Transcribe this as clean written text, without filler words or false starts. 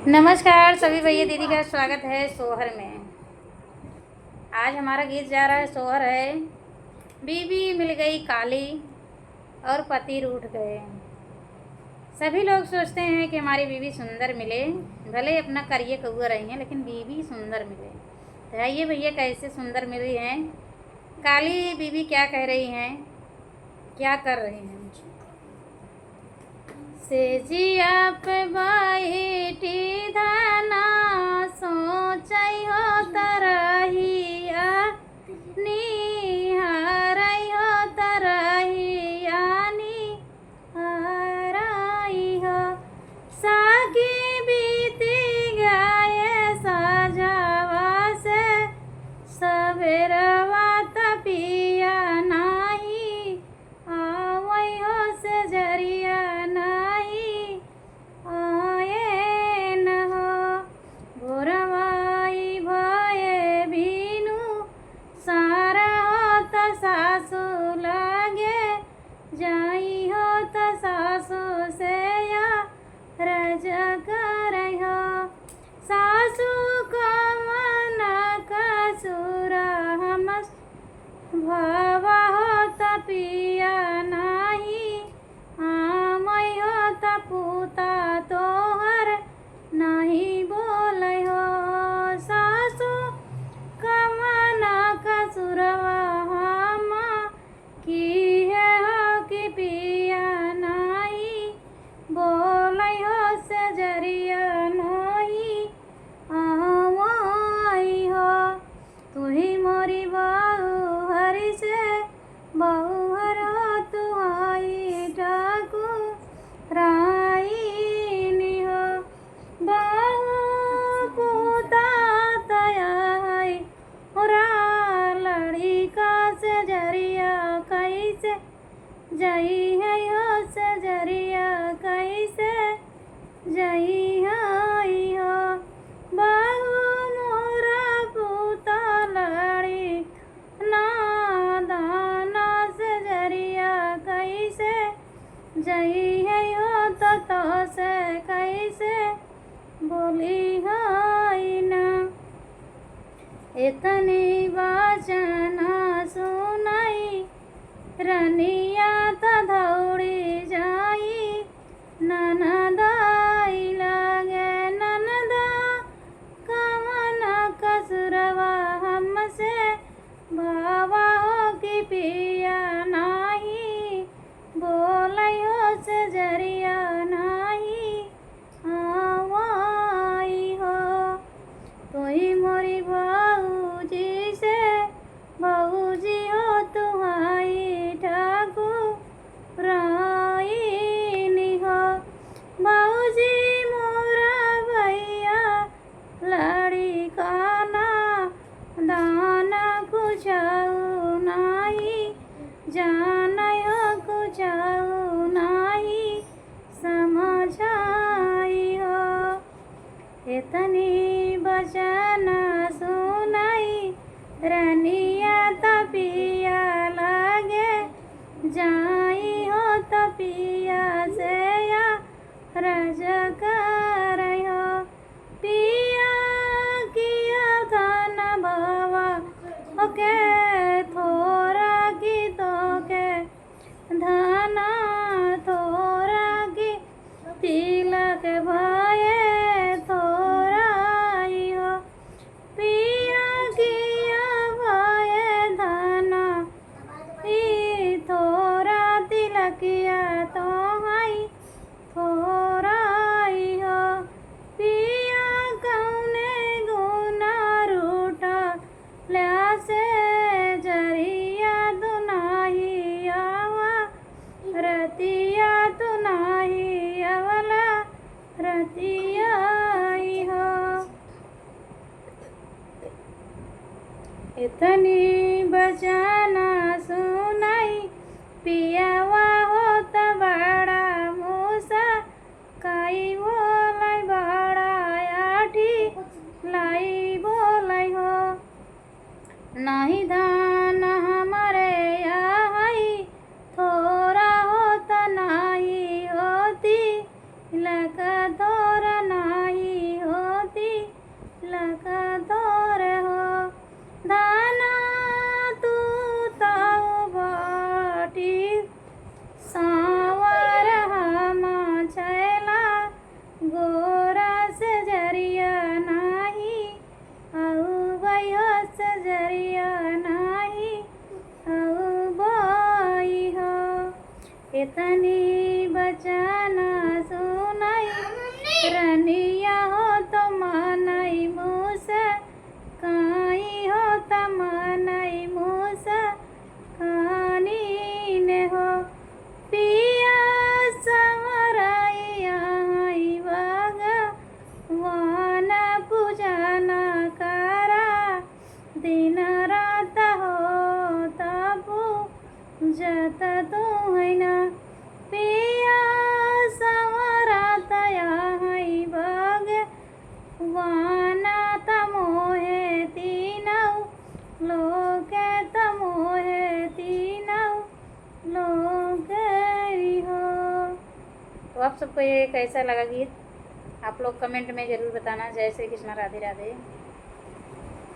नमस्कार सभी भैया दीदी का स्वागत है सोहर में। आज हमारा गीत जा रहा है सोहर है। बीवी मिल गई काली और पति रूठ गए। सभी लोग सोचते हैं कि हमारी बीवी सुंदर मिले, भले अपना करिए कौआ रही हैं लेकिन बीवी सुंदर मिले। तो आइए भैया कैसे सुंदर मिली हैं। काली बीवी क्या कह रही हैं, क्या कर रही हैं। सेजिया पे बैठी धना सोचई हो तरहिया, निहारई हो तरहिया, निहारई हो। साकी बीती गए सजावा से, सवेरवा तपिया नाही आवई हो से जरिया नाही आए न हो। भोरवाई भये बीनू सारा हो त सासू लागे, जाई हो त सासू से या रज करई हो। सासू का मन कसूर हमस भावा हो त पिया नाही आमई हो त पूता तोहर नहीं बोलै हो। सासू का मन कसूरवा हम की है हो कि पिया नहीं बोलै हो से जरिया नहीं आवई हो। तू ही मोरी बहू हरि से बहू हर हो, तू आई ठाकू राईनी हो। बहू पूता तयाई ओरा लड़िका से जरिया कैसे जई है हो से जरिया कैसे जई है हो। बहू मोरा पूता लड़ी नादाना से जरिया कैसे जई है हो तो से कैसे बोली है ना। इतनी वचना सुनाई रनिया त दौड़ी जाई, ननदाई लागे ननदा कवन कसुरवा हमसे भावा हो कि पिया नाही बोलै हो से जरिया नाही आवई हो। तू ही मोरी बहूजी से बहूजी हो, तुम्हारी ठाकू राईनी हो। बहूजी मोरा भैया लड़ी काना दाना कुछऊ नाही जानय हो, कुछऊ नाही समझाई हो। इतनी बचना सुनाई रनिया तपिया लागे, जाई हो तपिया से या रज करई हो। पिया किया धन भवा ओके थोड़ा की तो के धना थोड़ा की तिलक भये थोड़ाई हो। पिया किया भये धना ई थोड़ा तिलकिया तो हाई थोड़ाई हो। पिया कौने गुना रूठा ल्या से जरिया तू नाही आवा, रतिया तू नाही अवला रतिया हो। इतनी बचना सुनाई पियावा होत बड़ा मूसा, काई बोलै बड़ा आठी लाई बोलै हो। नहीं धान हमारे यहाँ थोड़ा होता नहीं होती, लका थोड़ा नहीं तनी बचाना सुनाई रनिया हो तो मानाई मूसा काई हो तो मानाई मूसा कानी ने हो पिया समराइया वाना पूजना करा दिन रात हो तपू जत तू हैना पिया समरातया है बग वाना तमोहे तीनौ लोके तमोहे तीनौ लोके हो। तो आप सबको ये कैसा लगा गीत आप लोग कमेंट में ज़रूर बताना। जय श्री कृष्ण, राधे राधे।